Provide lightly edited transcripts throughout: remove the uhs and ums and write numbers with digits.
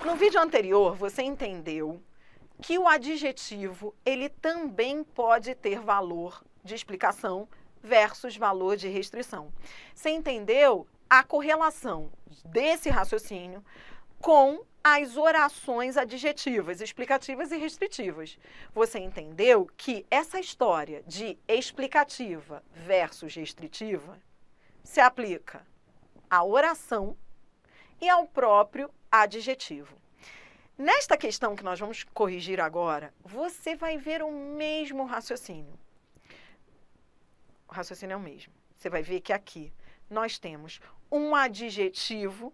No vídeo anterior, você entendeu que o adjetivo, ele também pode ter valor de explicação versus valor de restrição. Você entendeu a correlação desse raciocínio com as orações adjetivas, explicativas e restritivas. Você entendeu que essa história de explicativa versus restritiva se aplica à oração e ao próprio adjetivo. Nesta questão que nós vamos corrigir agora, você vai ver o mesmo raciocínio. O raciocínio é o mesmo. Você vai ver que aqui nós temos um adjetivo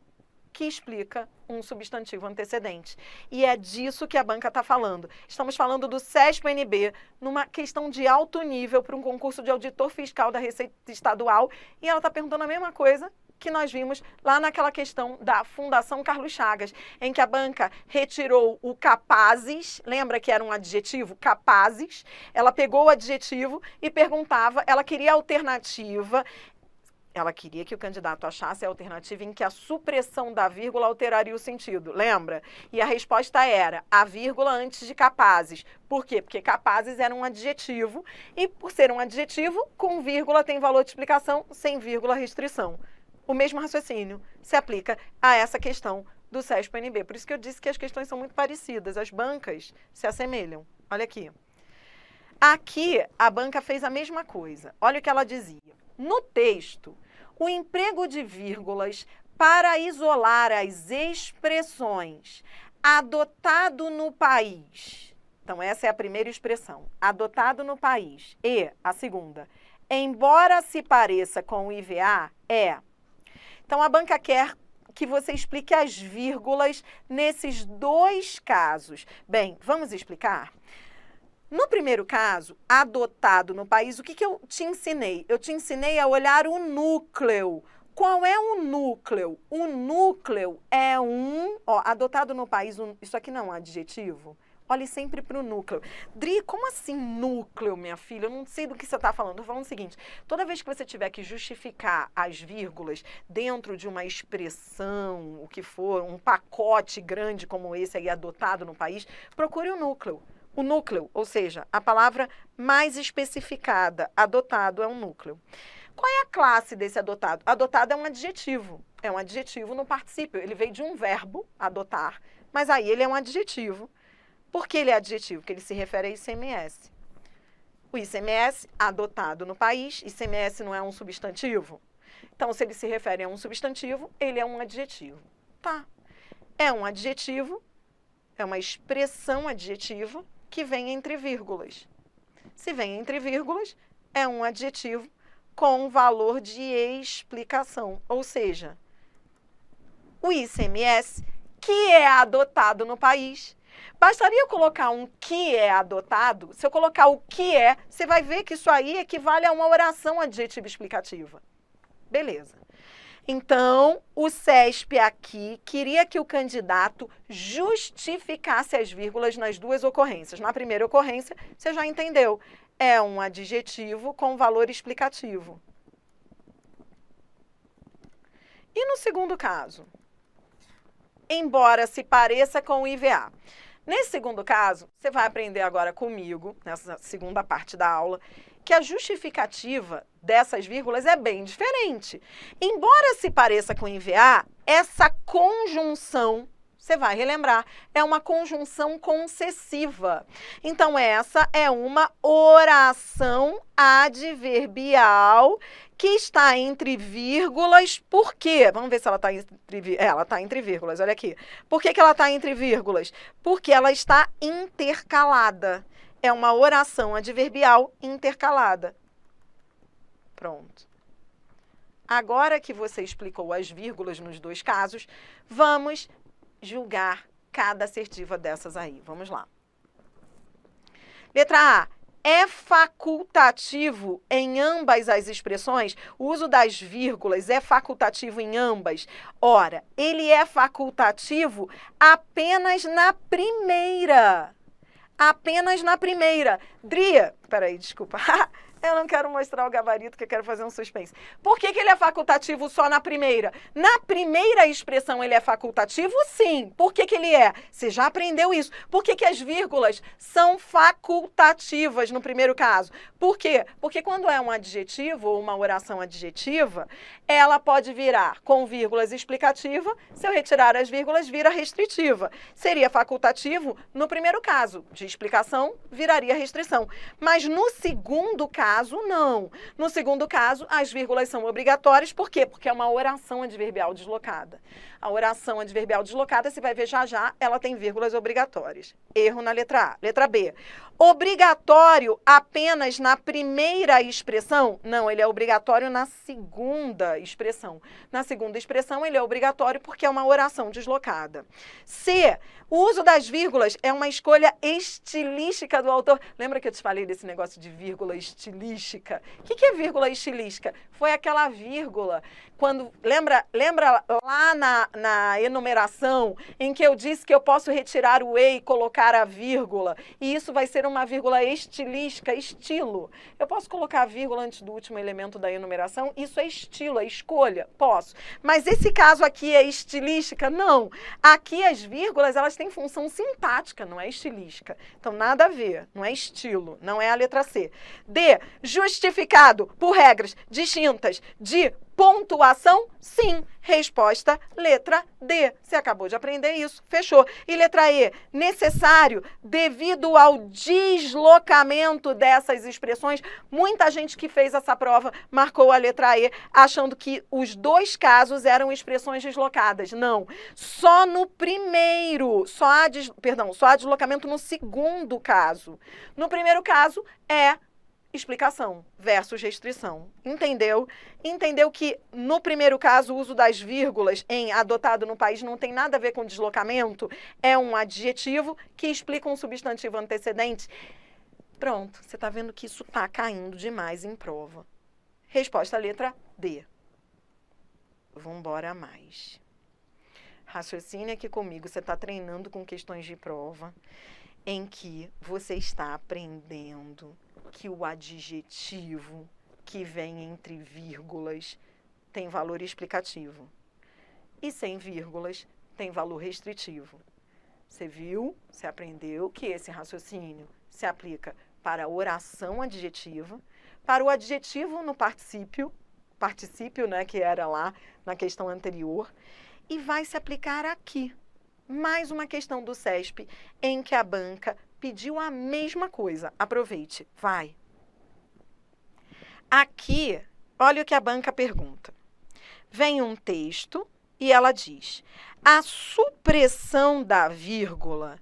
que explica um substantivo antecedente. E é disso que a banca está falando. Estamos falando do CESP-NB, numa questão de alto nível para um concurso de auditor fiscal da Receita Estadual, e ela está perguntando a mesma coisa que nós vimos lá naquela questão da Fundação Carlos Chagas, em que a banca retirou o capazes, lembra que era um adjetivo, capazes, ela pegou o adjetivo e perguntava, ela queria alternativa, ela queria que o candidato achasse a alternativa em que a supressão da vírgula alteraria o sentido, lembra? E a resposta era a vírgula antes de capazes. Por quê? Porque capazes era um adjetivo, e por ser um adjetivo, com vírgula tem valor de explicação, sem vírgula restrição. O mesmo raciocínio se aplica a essa questão do CESP-NB. Por isso que eu disse que as questões são muito parecidas, as bancas se assemelham. Olha aqui. Aqui, a banca fez a mesma coisa. Olha o que ela dizia. No texto, o emprego de vírgulas para isolar as expressões adotado no país. Então, essa é a primeira expressão, adotado no país. E a segunda, embora se pareça com o IVA, é... Então, a banca quer que você explique as vírgulas nesses dois casos. Bem, vamos explicar? No primeiro caso, adotado no país, o que eu te ensinei? Eu te ensinei a olhar o núcleo. Qual é o núcleo? O núcleo é adotado no país, isso aqui não é um adjetivo? Olhe sempre para o núcleo. Dri, como assim núcleo, minha filha? Eu não sei do que você está falando. Estou falando o seguinte, toda vez que você tiver que justificar as vírgulas dentro de uma expressão, o que for, um pacote grande como esse aí adotado no país, procure o núcleo. O núcleo, ou seja, a palavra mais especificada, adotado é um núcleo. Qual é a classe desse adotado? Adotado é um adjetivo no particípio. Ele veio de um verbo, adotar, mas aí ele é um adjetivo. Por que ele é adjetivo? Porque ele se refere a ICMS. O ICMS, adotado no país, ICMS não é um substantivo? Então, se ele se refere a um substantivo, ele é um adjetivo. Tá. É um adjetivo, é uma expressão adjetiva que vem entre vírgulas. Se vem entre vírgulas, é um adjetivo com valor de explicação. Ou seja, o ICMS, que é adotado no país, bastaria eu colocar um que é adotado, se eu colocar o que é, você vai ver que isso aí equivale a uma oração adjetiva explicativa. Beleza. Então, o CESP aqui queria que o candidato justificasse as vírgulas nas duas ocorrências. Na primeira ocorrência, você já entendeu, é um adjetivo com valor explicativo. E no segundo caso? Embora se pareça com o IVA. Nesse segundo caso, você vai aprender agora comigo, nessa segunda parte da aula, que a justificativa dessas vírgulas é bem diferente. Embora se pareça com IVA, essa conjunção, você vai relembrar, é uma conjunção concessiva. Então, essa é uma oração adverbial que está entre vírgulas. Por quê? Vamos ver se ela está ela está entre vírgulas, olha aqui. Por que ela está entre vírgulas? Porque ela está intercalada. É uma oração adverbial intercalada. Pronto. Agora que você explicou as vírgulas nos dois casos, vamos julgar cada assertiva dessas aí. Vamos lá. Letra A. É facultativo em ambas as expressões? O uso das vírgulas é facultativo em ambas? Ora, ele é facultativo apenas na primeira. Apenas na primeira. Dria, peraí, desculpa. Eu não quero mostrar o gabarito, que eu quero fazer um suspense. Por que ele é facultativo só na primeira? Na primeira expressão ele é facultativo, sim. Por que ele é? Você já aprendeu isso. Por que as vírgulas são facultativas no primeiro caso? Por quê? Porque quando é um adjetivo ou uma oração adjetiva, ela pode virar com vírgulas explicativa. Se eu retirar as vírgulas, vira restritiva. Seria facultativo no primeiro caso. De explicação, viraria restrição. Mas no segundo caso, não. No segundo caso, as vírgulas são obrigatórias. Por quê? Porque é uma oração adverbial deslocada. A oração adverbial deslocada, você vai ver já já, ela tem vírgulas obrigatórias. Erro na letra A. Letra B. Obrigatório apenas na primeira expressão? Não, ele é obrigatório na segunda expressão. Na segunda expressão, ele é obrigatório porque é uma oração deslocada. C. O uso das vírgulas é uma escolha estilística do autor. Lembra que eu te falei desse negócio de vírgula estilística? O que é vírgula estilística? Foi aquela vírgula, quando lembra lá na enumeração, em que eu disse que eu posso retirar o e e colocar a vírgula, e isso vai ser uma vírgula estilística, estilo. Eu posso colocar a vírgula antes do último elemento da enumeração? Isso é estilo, é escolha, posso. Mas esse caso aqui é estilística? Não. Aqui as vírgulas, elas têm função sintática, não é estilística. Então, nada a ver, não é estilo, não é a letra C. D, justificado por regras distintas de pontuação? Sim. Resposta, letra D. Você acabou de aprender isso. Fechou. E letra E, necessário devido ao deslocamento dessas expressões. Muita gente que fez essa prova marcou a letra E, achando que os dois casos eram expressões deslocadas. Não. Só no primeiro, só há deslocamento no segundo caso. No primeiro caso é explicação versus restrição. Entendeu? Entendeu que, no primeiro caso, o uso das vírgulas adotado no país não tem nada a ver com deslocamento? É um adjetivo que explica um substantivo antecedente. Pronto, você está vendo que isso está caindo demais em prova. Resposta letra D. Vamos embora mais. Raciocine aqui comigo, você está treinando com questões de prova em que você está aprendendo que o adjetivo que vem entre vírgulas tem valor explicativo e sem vírgulas tem valor restritivo. Você viu, você aprendeu que esse raciocínio se aplica para a oração adjetiva, para o adjetivo no particípio, né, que era lá na questão anterior, e vai se aplicar aqui. Mais uma questão do CESP em que a banca pediu a mesma coisa. Aproveite, vai. Aqui, olha o que a banca pergunta. Vem um texto e ela diz: a supressão da vírgula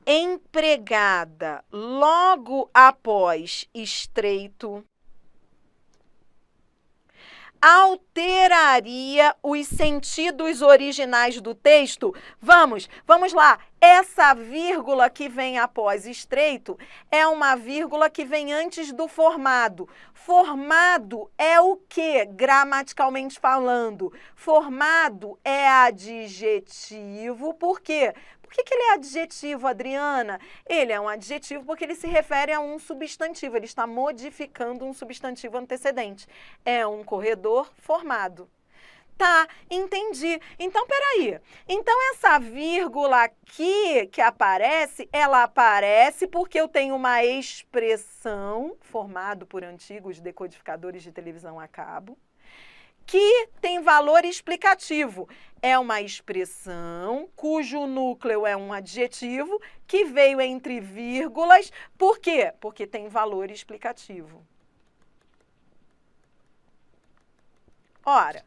empregada logo após estreito alteraria os sentidos originais do texto? Vamos lá. Essa vírgula que vem após estreito é uma vírgula que vem antes do formado. Formado é o quê, gramaticalmente falando? Formado é adjetivo. Por quê? Por que ele é adjetivo, Adriana? Ele é um adjetivo porque ele se refere a um substantivo. Ele está modificando um substantivo antecedente. É um corredor formado. Tá, entendi. Então, peraí. Então, essa vírgula aqui que aparece, ela aparece porque eu tenho uma expressão formado por antigos decodificadores de televisão a cabo, que tem valor explicativo. É uma expressão cujo núcleo é um adjetivo que veio entre vírgulas. Por quê? Porque tem valor explicativo. Ora,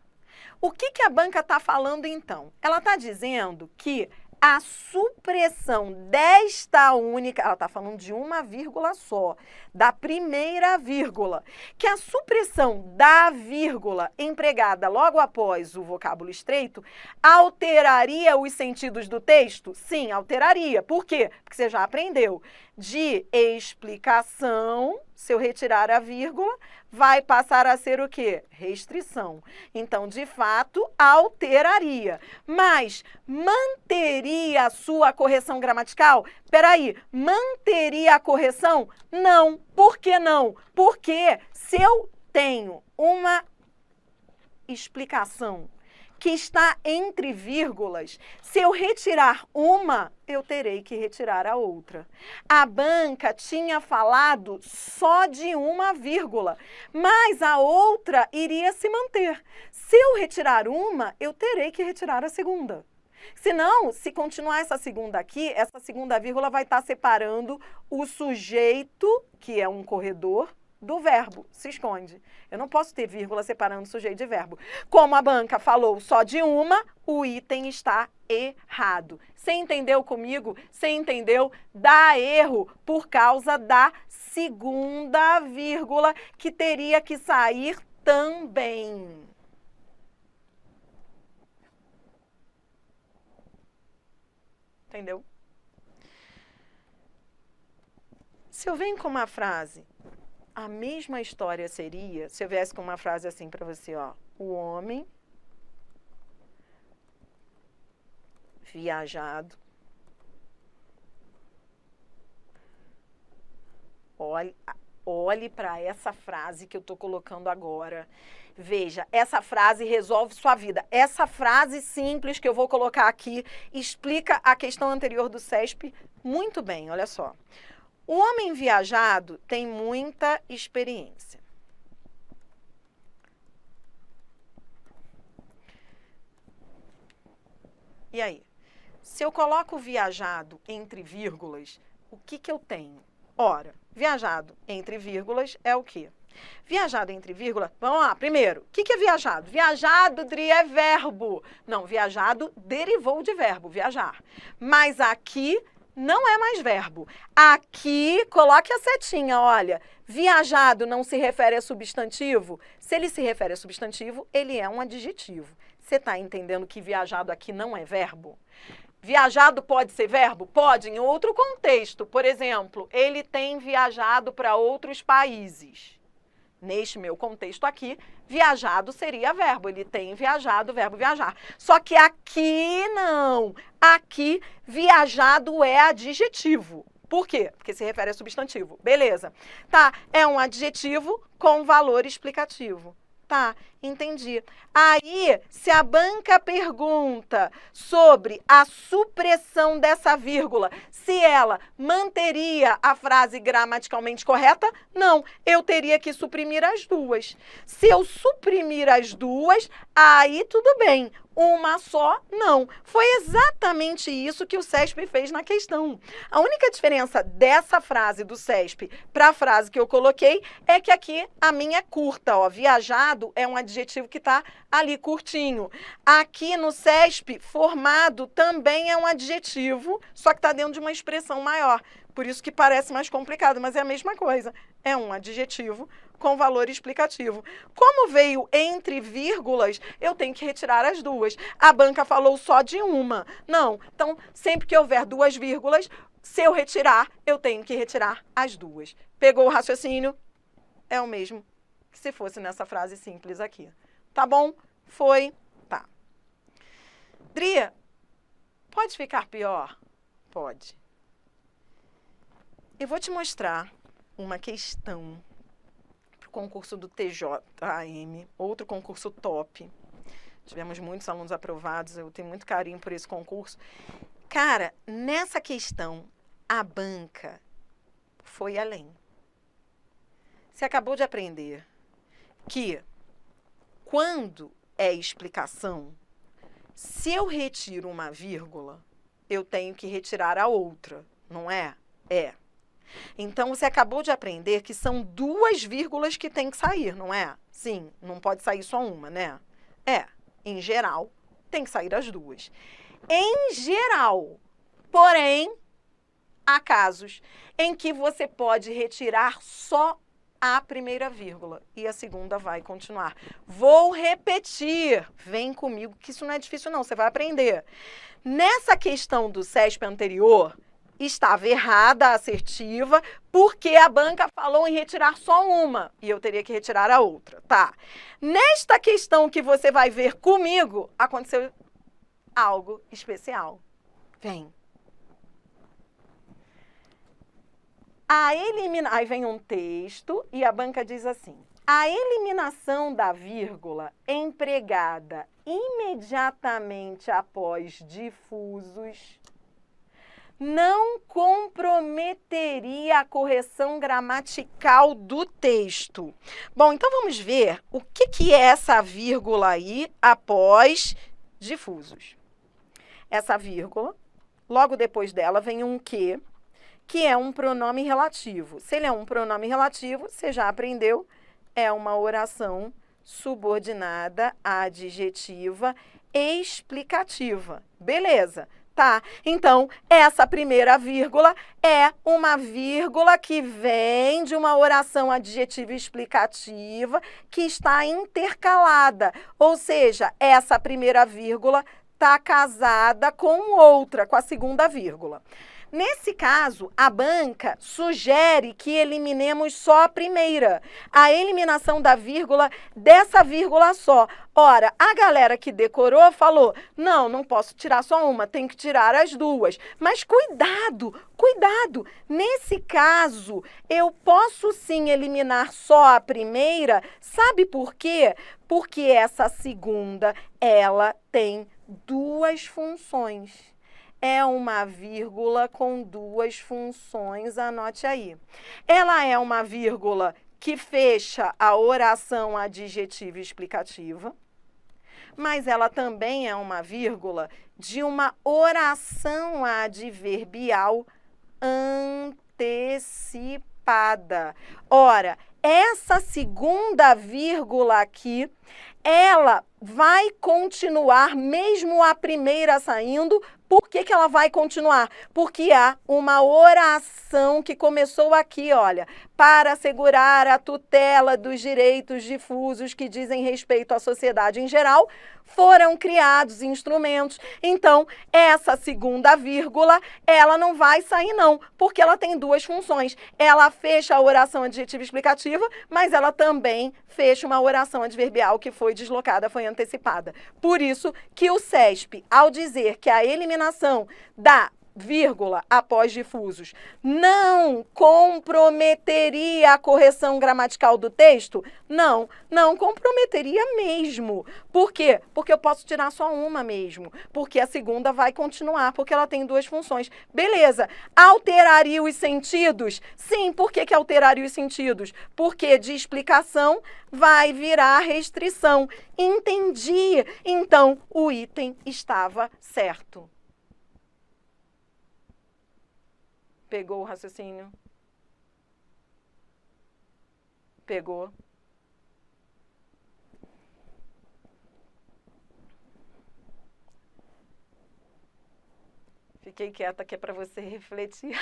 o que a banca está falando então? Ela está dizendo que a supressão desta única, ela está falando de uma vírgula só, da primeira vírgula, que a supressão da vírgula empregada logo após o vocábulo estreito alteraria os sentidos do texto? Sim, alteraria. Por quê? Porque você já aprendeu. de explicação, se eu retirar a vírgula, vai passar a ser o quê? Restrição. Então, de fato, alteraria. Mas manteria a sua correção gramatical? Peraí, manteria a correção? Não. Por que não? Porque se eu tenho uma explicação que está entre vírgulas, se eu retirar uma, eu terei que retirar a outra. A banca tinha falado só de uma vírgula, mas a outra iria se manter. Se eu retirar uma, eu terei que retirar a segunda. Senão, se continuar essa segunda aqui, essa segunda vírgula vai estar separando o sujeito, que é um corredor, do verbo, se esconde. Eu não posso ter vírgula separando sujeito de verbo. Como a banca falou só de uma, o item está errado. Você entendeu comigo? Você entendeu? Dá erro por causa da segunda vírgula que teria que sair também. Entendeu? Se eu venho com uma frase, a mesma história seria, se eu viesse com uma frase assim para você, ó, o homem viajado, olhe para essa frase que eu estou colocando agora. Veja, essa frase resolve sua vida. Essa frase simples que eu vou colocar aqui explica a questão anterior do CESP muito bem, olha só. O homem viajado tem muita experiência. E aí? Se eu coloco viajado entre vírgulas, o que eu tenho? Ora, viajado entre vírgulas é o quê? Viajado entre vírgula, vamos lá, primeiro, o que é viajado? Viajado, Dri, é verbo. Não, viajado derivou de verbo, viajar. Mas aqui não é mais verbo. Aqui, coloque a setinha, olha. Viajado não se refere a substantivo? Se ele se refere a substantivo, ele é um adjetivo. Você está entendendo que viajado aqui não é verbo? Viajado pode ser verbo? Pode, em outro contexto. Por exemplo, ele tem viajado para outros países. Neste meu contexto aqui, viajado seria verbo. Ele tem viajado, verbo viajar. Só que aqui não. Aqui, viajado é adjetivo. Por quê? Porque se refere a substantivo. Beleza. Tá, é um adjetivo com valor explicativo. Tá, entendi. Aí, se a banca pergunta sobre a supressão dessa vírgula, se ela manteria a frase gramaticalmente correta, não, eu teria que suprimir as duas. Se eu suprimir as duas, aí tudo bem. Uma só, não. Foi exatamente isso que o CESP fez na questão. A única diferença dessa frase do CESP para a frase que eu coloquei é que aqui a minha é curta, ó. Viajado é um adjetivo que está ali curtinho. Aqui no CESP, formado também é um adjetivo, só que está dentro de uma expressão maior. Por isso que parece mais complicado, mas é a mesma coisa. É um adjetivo com valor explicativo. Como veio entre vírgulas, eu tenho que retirar as duas. A banca falou só de uma. Não, então sempre que houver duas vírgulas, se eu retirar, eu tenho que retirar as duas. Pegou o raciocínio? É o mesmo que se fosse nessa frase simples aqui. Tá bom? Foi? Tá. Dria, pode ficar pior? Pode. Eu vou te mostrar uma questão para o concurso do TJM, outro concurso top. Tivemos muitos alunos aprovados, eu tenho muito carinho por esse concurso. Cara, nessa questão, a banca foi além. Você acabou de aprender que quando é explicação, se eu retiro uma vírgula, eu tenho que retirar a outra, não é? É. Então, você acabou de aprender que são duas vírgulas que tem que sair, não é? Sim, não pode sair só uma, né? É, em geral, tem que sair as duas. Em geral, porém, há casos em que você pode retirar só a primeira vírgula e a segunda vai continuar. Vou repetir, vem comigo que isso não é difícil não, você vai aprender. Nessa questão do CESP anterior, estava errada a assertiva, porque a banca falou em retirar só uma, e eu teria que retirar a outra, tá? Nesta questão que você vai ver comigo, aconteceu algo especial. Vem. Aí vem um texto e a banca diz assim: a eliminação da vírgula empregada imediatamente após difusos não comprometeria a correção gramatical do texto. Bom, então vamos ver o que é essa vírgula aí após difusos. Essa vírgula, logo depois dela vem um que é um pronome relativo. Se ele é um pronome relativo, você já aprendeu, é uma oração subordinada adjetiva explicativa. Beleza? Tá? Então, essa primeira vírgula é uma vírgula que vem de uma oração adjetiva explicativa que está intercalada. Ou seja, essa primeira vírgula está casada com outra, com a segunda vírgula. Nesse caso, a banca sugere que eliminemos só a primeira, a eliminação da vírgula dessa vírgula só. Ora, a galera que decorou falou, não posso tirar só uma, tem que tirar as duas. Mas cuidado, cuidado, nesse caso, eu posso sim eliminar só a primeira, sabe por quê? Porque essa segunda, ela tem duas funções. É uma vírgula com duas funções, anote aí. Ela é uma vírgula que fecha a oração adjetiva explicativa, mas ela também é uma vírgula de uma oração adverbial antecipada. Ora, essa segunda vírgula aqui, ela vai continuar, mesmo a primeira saindo. Por que ela vai continuar? Porque há uma oração que começou aqui, olha, para assegurar a tutela dos direitos difusos que dizem respeito à sociedade em geral, foram criados instrumentos. Então, essa segunda vírgula, ela não vai sair não, porque ela tem duas funções. Ela fecha a oração adjetiva explicativa, mas ela também fecha uma oração adverbial que foi deslocada, foi antecipada. Por isso que o CESP, ao dizer que a eliminação da vírgula após difusos não comprometeria a correção gramatical do texto? Não comprometeria mesmo. Por quê? Porque eu posso tirar só uma mesmo, porque a segunda vai continuar, porque ela tem duas funções. Beleza, alteraria os sentidos? Sim, por que alteraria os sentidos? Porque de explicação vai virar restrição. Entendi. Então, o item estava certo. Pegou o raciocínio? Pegou? Fiquei quieta que é para você refletir.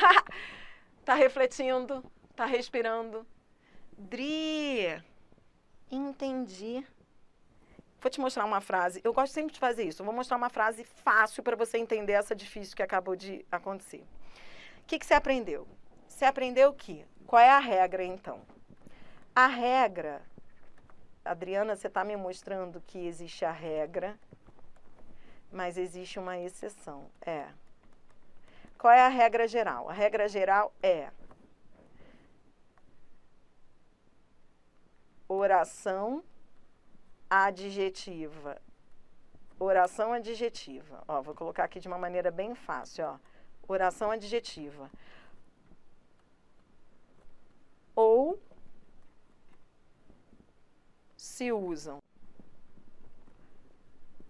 Tá refletindo? Tá respirando? Dri, entendi. Vou te mostrar uma frase. Eu gosto sempre de fazer isso. Eu vou mostrar uma frase fácil para você entender essa difícil que acabou de acontecer. O que você aprendeu? Você aprendeu que? Qual é a regra, então? A regra, Adriana, você está me mostrando que existe a regra, mas existe uma exceção. Qual é a regra geral? A regra geral é oração adjetiva. Oração adjetiva. Ó, vou colocar aqui de uma maneira bem fácil, ó. Oração adjetiva. Ou se usam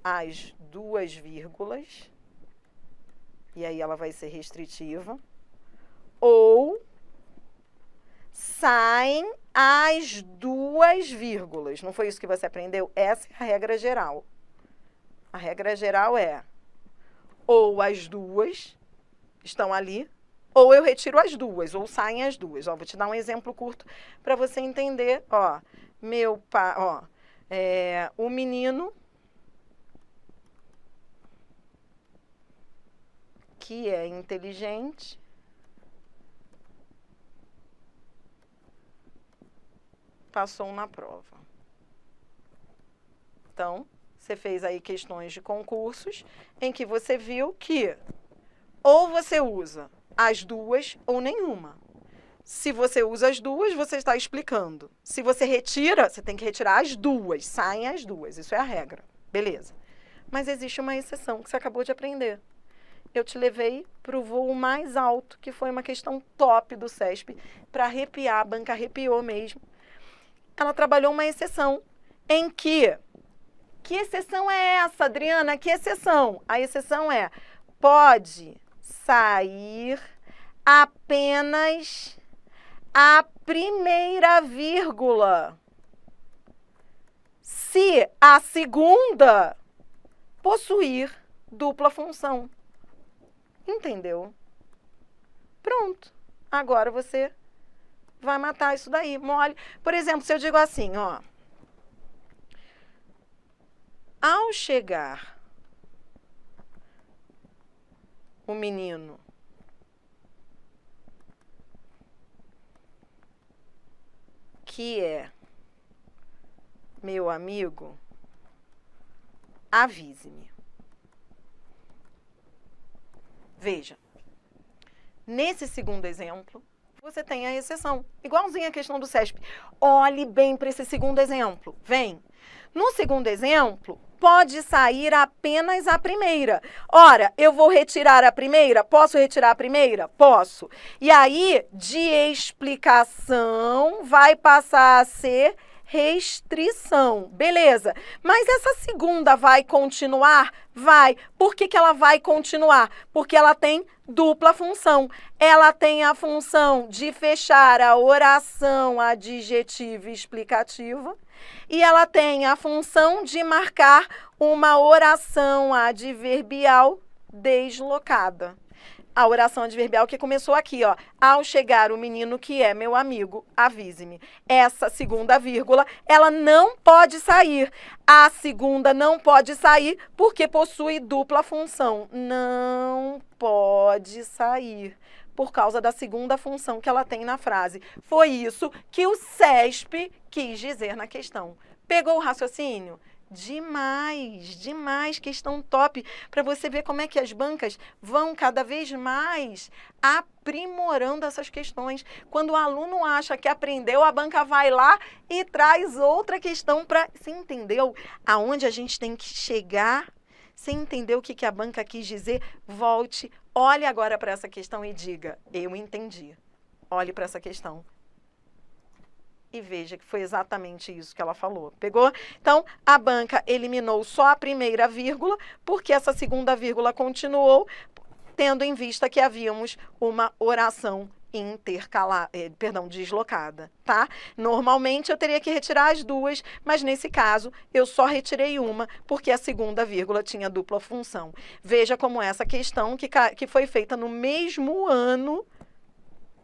as duas vírgulas, e aí ela vai ser restritiva, ou saem as duas vírgulas. Não foi isso que você aprendeu? Essa é a regra geral. A regra geral é ou as duas estão ali, ou eu retiro as duas, ou saem as duas. Ó, vou te dar um exemplo curto para você entender. Ó, o menino que é inteligente passou na prova. Então, você fez aí questões de concursos em que você viu que ou você usa as duas ou nenhuma. Se você usa as duas, você está explicando. Se você retira, você tem que retirar as duas, saem as duas, isso é a regra. Beleza. Mas existe uma exceção que você acabou de aprender. Eu te levei para o voo mais alto, que foi uma questão top do CESP, para arrepiar, a banca arrepiou mesmo. Ela trabalhou uma exceção em que exceção é essa, Adriana? Que exceção? A exceção é, pode sair apenas a primeira vírgula, se a segunda possuir dupla função. Entendeu? Pronto. Agora você vai matar isso daí. Mole. Por exemplo, se eu digo assim, ó. Ao chegar o menino que é meu amigo, avise-me. Veja, nesse segundo exemplo, você tem a exceção, igualzinho a questão do CESP. Olhe bem para esse segundo exemplo, vem. No segundo exemplo, pode sair apenas a primeira. Ora, eu vou retirar a primeira? Posso retirar a primeira? Posso. E aí, de explicação, vai passar a ser restrição. Beleza. Mas essa segunda vai continuar? Vai. Por que ela vai continuar? Porque ela tem dupla função. Ela tem a função de fechar a oração adjetiva e explicativa e ela tem a função de marcar uma oração adverbial deslocada. A oração adverbial que começou aqui, ó. Ao chegar o menino que é meu amigo, avise-me. Essa segunda vírgula, ela não pode sair. A segunda não pode sair porque possui dupla função. Não pode sair por causa da segunda função que ela tem na frase. Foi isso que o CESP quis dizer na questão. Pegou o raciocínio? Demais, demais, questão top, para você ver como é que as bancas vão cada vez mais aprimorando essas questões. Quando o aluno acha que aprendeu, a banca vai lá e traz outra questão para... Você entendeu aonde a gente tem que chegar? Você entendeu o que a banca quis dizer? Volte, olhe agora para essa questão e diga, eu entendi. Olhe para essa questão e veja que foi exatamente isso que ela falou. Pegou? Então, a banca eliminou só a primeira vírgula, porque essa segunda vírgula continuou, tendo em vista que havíamos uma oração deslocada, tá? Normalmente eu teria que retirar as duas, mas nesse caso eu só retirei uma, porque a segunda vírgula tinha dupla função. Veja como essa questão que foi feita no mesmo ano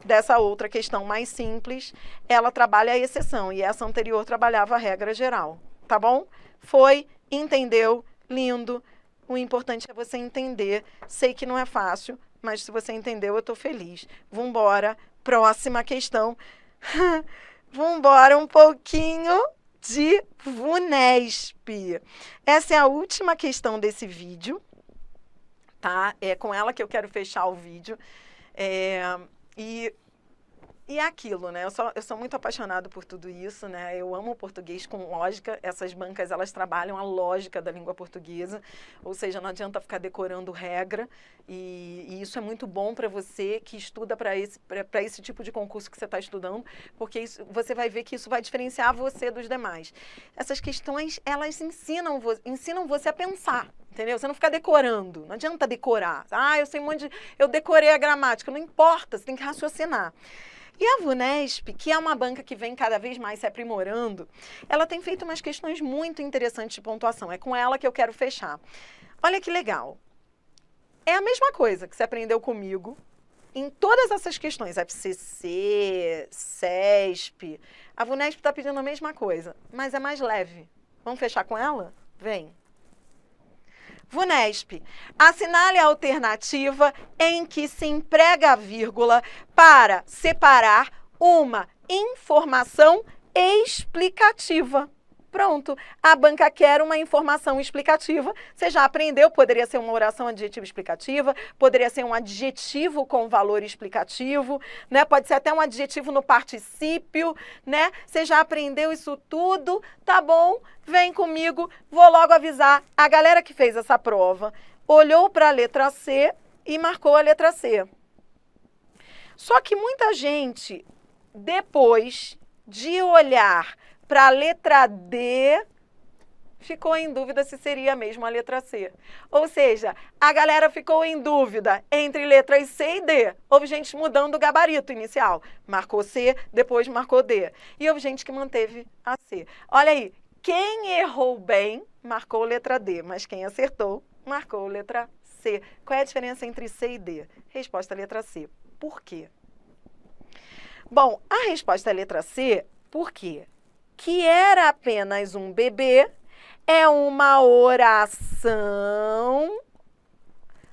dessa outra questão mais simples, ela trabalha a exceção, e essa anterior trabalhava a regra geral, tá bom? Foi, entendeu, lindo. O importante é você entender. Sei que não é fácil, mas se você entendeu, eu tô feliz. Vambora, próxima questão. Vambora, um pouquinho de VUNESP. Essa é a última questão desse vídeo, tá? É com ela que eu quero fechar o vídeo. E é aquilo, né? Eu sou muito apaixonada por tudo isso, né? Eu amo o português com lógica. Essas bancas, elas trabalham a lógica da língua portuguesa. Ou seja, não adianta ficar decorando regra. E isso é muito bom para você que estuda para esse tipo de concurso que você está estudando, porque você vai ver que isso vai diferenciar você dos demais. Essas questões, elas ensinam você a pensar. Entendeu? Você não fica decorando, não adianta decorar. Ah, eu decorei a gramática. Não importa, você tem que raciocinar. E a VUNESP, que é uma banca que vem cada vez mais se aprimorando, ela tem feito umas questões muito interessantes de pontuação. É com ela que eu quero fechar. Olha que legal. É a mesma coisa que você aprendeu comigo em todas essas questões, FCC, CESP. A VUNESP está pedindo a mesma coisa, mas é mais leve. Vamos fechar com ela? Vem. VUNESP, assinale a alternativa em que se emprega a vírgula para separar uma informação explicativa. Pronto, a banca quer uma informação explicativa. Você já aprendeu, poderia ser uma oração adjetiva explicativa, poderia ser um adjetivo com valor explicativo, né? Pode ser até um adjetivo no particípio, né? Você já aprendeu isso tudo? Tá bom, vem comigo, vou logo avisar. A galera que fez essa prova olhou para a letra C e marcou a letra C. Só que muita gente, depois de olhar para a letra D, ficou em dúvida se seria mesmo a letra C. Ou seja, a galera ficou em dúvida entre letras C e D. Houve gente mudando o gabarito inicial. Marcou C, depois marcou D. E houve gente que manteve a C. Olha aí, quem errou bem, marcou letra D, mas quem acertou, marcou letra C. Qual é a diferença entre C e D? Resposta letra C. Por quê? Bom, a resposta é letra C, por quê? Que era apenas um bebê é uma oração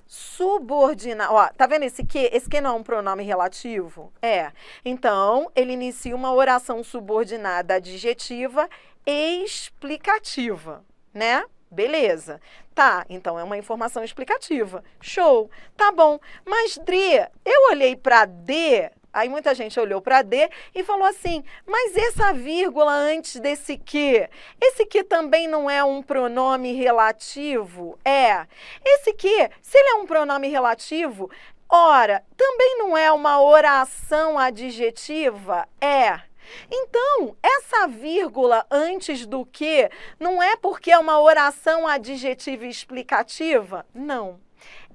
subordinada. Ó, tá vendo esse que? Esse que não é um pronome relativo? É. Então, ele inicia uma oração subordinada adjetiva explicativa, né? Beleza. Tá, então é uma informação explicativa. Show. Tá bom. Mas, Dri, eu olhei para D. Aí muita gente olhou para D e falou assim, mas essa vírgula antes desse que? Esse que também não é um pronome relativo? É. Esse que, se ele é um pronome relativo, ora, também não é uma oração adjetiva? É. Então, essa vírgula antes do que não é porque é uma oração adjetiva explicativa? Não.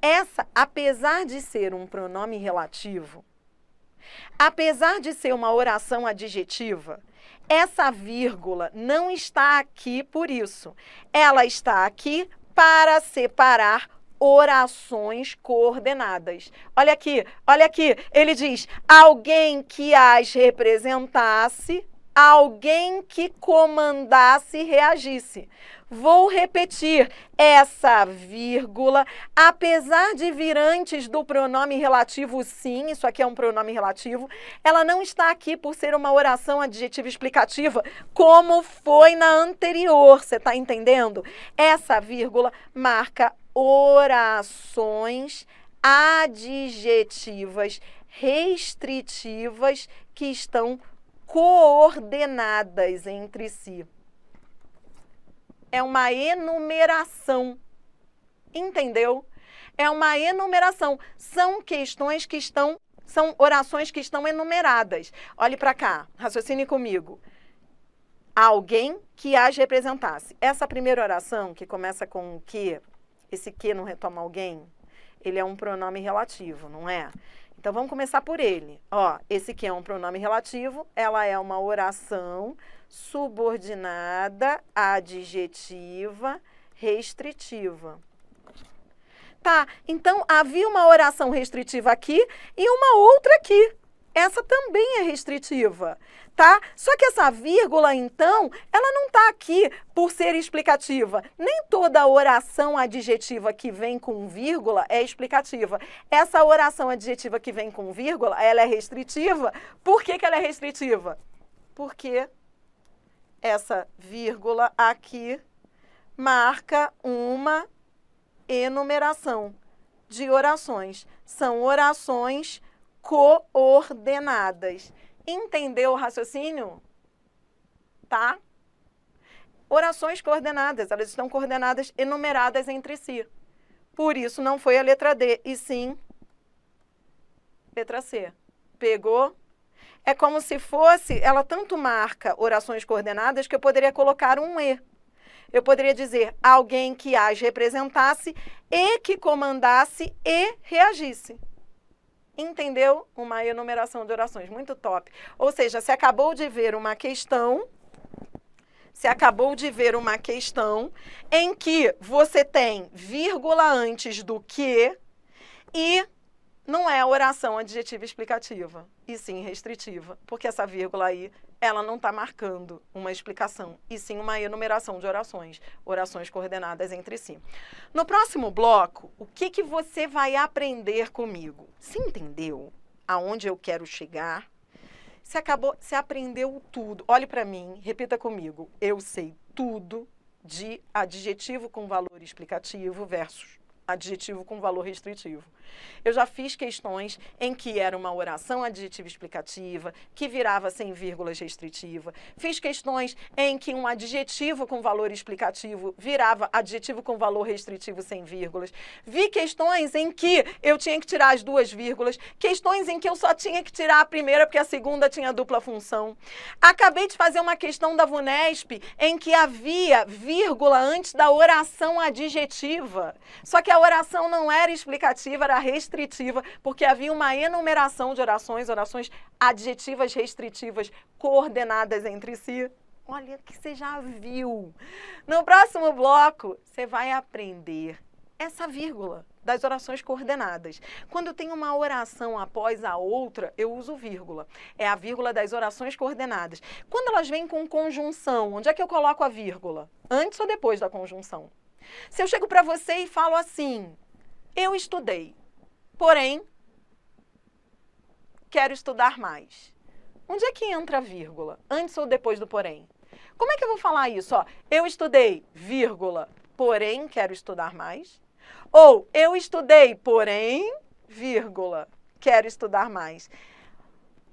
Essa, apesar de ser um pronome relativo, apesar de ser uma oração adjetiva, essa vírgula não está aqui por isso. Ela está aqui para separar orações coordenadas. Olha aqui, ele diz, alguém que as representasse, alguém que comandasse, reagisse. Vou repetir, essa vírgula, apesar de vir antes do pronome relativo sim, isso aqui é um pronome relativo, ela não está aqui por ser uma oração adjetiva explicativa, como foi na anterior, você está entendendo? Essa vírgula marca orações adjetivas restritivas que estão coordenadas entre si. É uma enumeração, entendeu? É uma enumeração. São questões que estão, são orações que estão enumeradas. Olhe para cá, raciocine comigo. Alguém que as representasse. Essa primeira oração, que começa com o que, esse que não retoma alguém, ele é um pronome relativo, não é? Então, vamos começar por ele. Ó, esse que é um pronome relativo, ela é uma oração subordinada, adjetiva, restritiva. Tá, então havia uma oração restritiva aqui e uma outra aqui. Essa também é restritiva, tá? Só que essa vírgula, então, ela não está aqui por ser explicativa. Nem toda oração adjetiva que vem com vírgula é explicativa. Essa oração adjetiva que vem com vírgula, ela é restritiva. Por que ela é restritiva? Porque essa vírgula aqui marca uma enumeração de orações. São orações coordenadas. Entendeu o raciocínio? Tá? Orações coordenadas, elas estão coordenadas, enumeradas entre si. Por isso não foi a letra D, e sim letra C. Pegou? É como se fosse, ela tanto marca orações coordenadas que eu poderia colocar um E. Eu poderia dizer alguém que as representasse e que comandasse e reagisse. Entendeu? Uma enumeração de orações, muito top. Ou seja, você acabou de ver uma questão, em que você tem vírgula antes do que e não é oração adjetiva explicativa, e sim restritiva, porque essa vírgula aí, ela não está marcando uma explicação, e sim uma enumeração de orações, orações coordenadas entre si. No próximo bloco, o que você vai aprender comigo? Você entendeu aonde eu quero chegar? Você aprendeu tudo. Olhe para mim, repita comigo. Eu sei tudo de adjetivo com valor explicativo versus adjetivo com valor restritivo. Eu já fiz questões em que era uma oração adjetiva explicativa, que virava sem vírgulas restritiva. Fiz questões em que um adjetivo com valor explicativo virava adjetivo com valor restritivo sem vírgulas. Vi questões em que eu tinha que tirar as duas vírgulas, questões em que eu só tinha que tirar a primeira porque a segunda tinha dupla função. Acabei de fazer uma questão da VUNESP em que havia vírgula antes da oração adjetiva. Só que a oração não era explicativa, era restritiva, porque havia uma enumeração de orações adjetivas restritivas coordenadas entre si. Olha que você já viu. No próximo bloco, você vai aprender essa vírgula das orações coordenadas. Quando tem uma oração após a outra, eu uso vírgula. É a vírgula das orações coordenadas. Quando elas vêm com conjunção, onde é que eu coloco a vírgula? Antes ou depois da conjunção? Se eu chego para você e falo assim, eu estudei, porém, quero estudar mais. Onde é que entra a vírgula? Antes ou depois do porém? Como é que eu vou falar isso? Ó, eu estudei, vírgula, porém, quero estudar mais. Ou, eu estudei, porém, vírgula, quero estudar mais.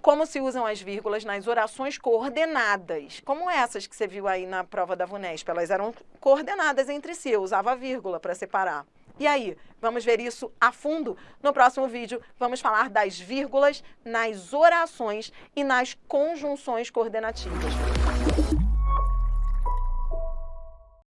Como se usam as vírgulas nas orações coordenadas, como essas que você viu aí na prova da VUNESP, elas eram coordenadas entre si, eu usava a vírgula para separar. E aí, vamos ver isso a fundo? No próximo vídeo, vamos falar das vírgulas nas orações e nas conjunções coordenativas.